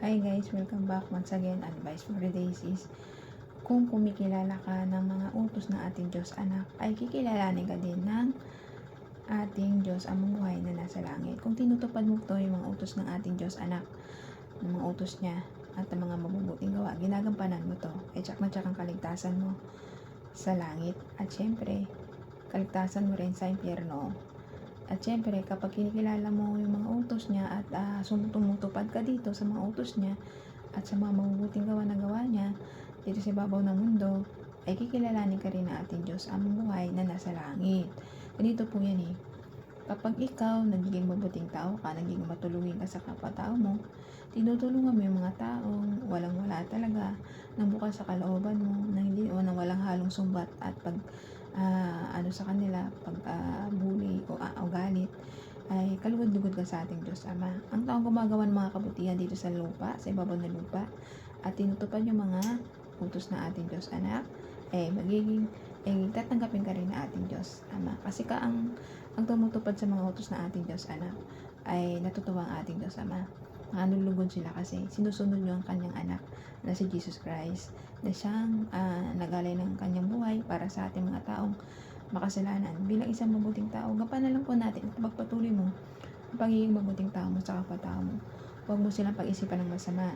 Hi guys, welcome back once again. Advice for the days is kung kumikilala ka ng mga utos ng ating Diyos anak, ay kikilalanin ka din ng ating Diyos amang buhay na nasa langit. Kung tinutupad mo ito yung mga utos ng ating Diyos anak, ng mga utos niya at ang mga mabubuting gawa, ginagampanan mo to, ay tsak na tsak ang kaligtasan mo sa langit. At syempre, kaligtasan mo rin sa impyerno. At syempre, kapag kinikilala mo yung mga utos niya at tumutupad ka dito sa mga utos niya at sa mga mabubuting gawa na gawa niya dito sa ibabaw ng mundo, ay kikilalanin ka rin ng ating Diyos amang buhay na nasa langit. Ganito po yan eh. Kapag ikaw nagiging mabuting tao ka, nagiging matulungin ka sa kapwa-tao mo, tinutulungan mo yung mga taong walang-wala talaga, nang bukas sa kalooban mo, na hindi o na walang halong sumbat at sa kanila, pag bully o galit, ay kalugod-lugod ka sa ating Diyos Ama. Ang taong gumagawa ng mga kabutihan dito sa lupa, sa ibabaw ng lupa, at tinutupad yung mga utos ng ating Diyos Anak, tatanggapin ka rin ng ating Diyos Ama. Kasi ang tumutupad sa mga utos ng ating Diyos Anak, ay natutuwa ang ating Diyos Ama. Nalulugod sila kasi sinusunod nyo ang kanyang anak na si Jesus Christ, na siyang nagalay ng kanyang buhay para sa ating mga taong makasalanan. Bilang isang mabuting tao, gampanan lang po natin at pagpatuloy mo ang pagiging mabuting tao mo sa kapwa-tao mo. Huwag mo silang pag-isipan ng masama.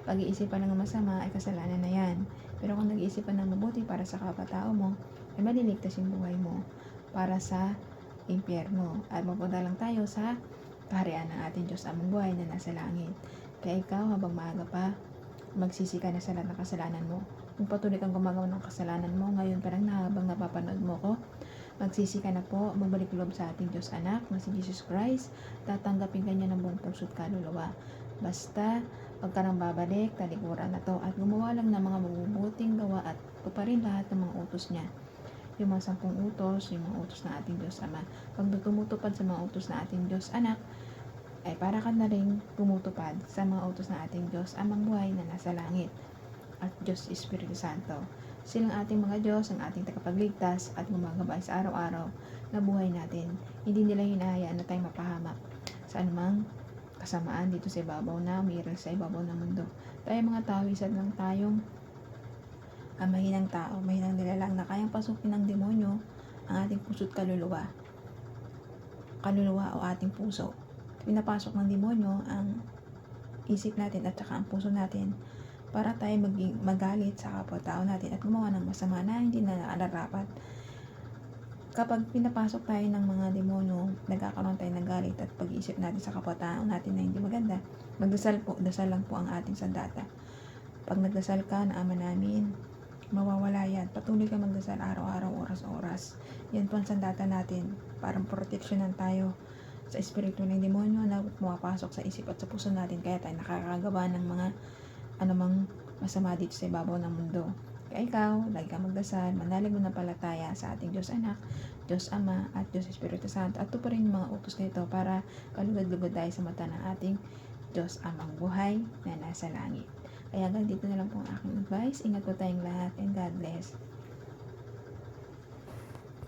Pag-iisipan ng masama ay kasalanan na yan. Pero kung nag-iisipan ng mabuti para sa kapwa-tao mo, ay maliligtas yung buhay mo para sa impyerno. At mapunta lang tayo sa kaharian ng ating Diyos amang buhay na nasa langit. Kaya ikaw, habang maaga pa, magsisi ka na sa lahat ng kasalanan mo. Kung patuloy kang gumagawa ng kasalanan mo, ngayon pa lang na habang napapanood mo ko, magsisi ka na po, magbalik loob sa ating Diyos anak na si Jesus Christ, tatanggapin ka niya ng buong puso't kaluluwa. Basta, pag ka nang babalik, talikuran na to, at gumawa lang ng mga mabubuting gawa at tuparin lahat ng mga utos niya. Yung mga 10 utos, yung mga utos ng ating Diyos Ama. Pag tumutupad sa mga utos ng ating Diyos Anak, ay para ka na rin tumutupad sa mga utos ng ating Diyos amang buhay na nasa langit at Diyos Espiritu Santo. Silang ating mga Diyos, ang ating tagapagligtas at gumagabay sa araw-araw na buhay natin. Hindi nila hinahayaan na tayong mapahamak sa anumang kasamaan dito sa ibabaw na umiiral sa ibabaw ng mundo. Tayo mga tao, isa lang tayong mahinang tao, mahinang nilalang na kayang pasukin ng demonyo ang ating puso't kaluluwa o ating puso. Pinapasok ng demonyo ang isip natin at saka ang puso natin para tayo magalit sa kapwa-tao natin at gumawa ng masama na hindi na nararapat. Kapag pinapasok tayo ng mga demonyo, nagkakaroon tayo ng galit at pag-iisip natin sa kapwa-tao natin na hindi maganda, magdasal po, dasal lang po ang ating sandata. Pag nagdasal ka na Ama namin, mawawala yan. Patuloy ka magdasal araw-araw, oras-oras. Yan po ang sandata natin. Parang proteksyonan tayo sa espiritu ng demonyo na pumapasok sa isip at sa puso natin. Kaya tayo nakakagawa ng mga anumang masama dito sa ibabaw ng mundo. Kaya ikaw, lagi kang magdasal, manalig mo na palataya sa ating Diyos Anak, Diyos Ama at Diyos Espiritu Santo. At tuparin yung mga utos nito para kalugod-lugod tayo sa mata ng ating Diyos Amang buhay na nasa langit. Kaya hanggang dito na lang po ang aking advice. Ingat po tayong lahat and God bless.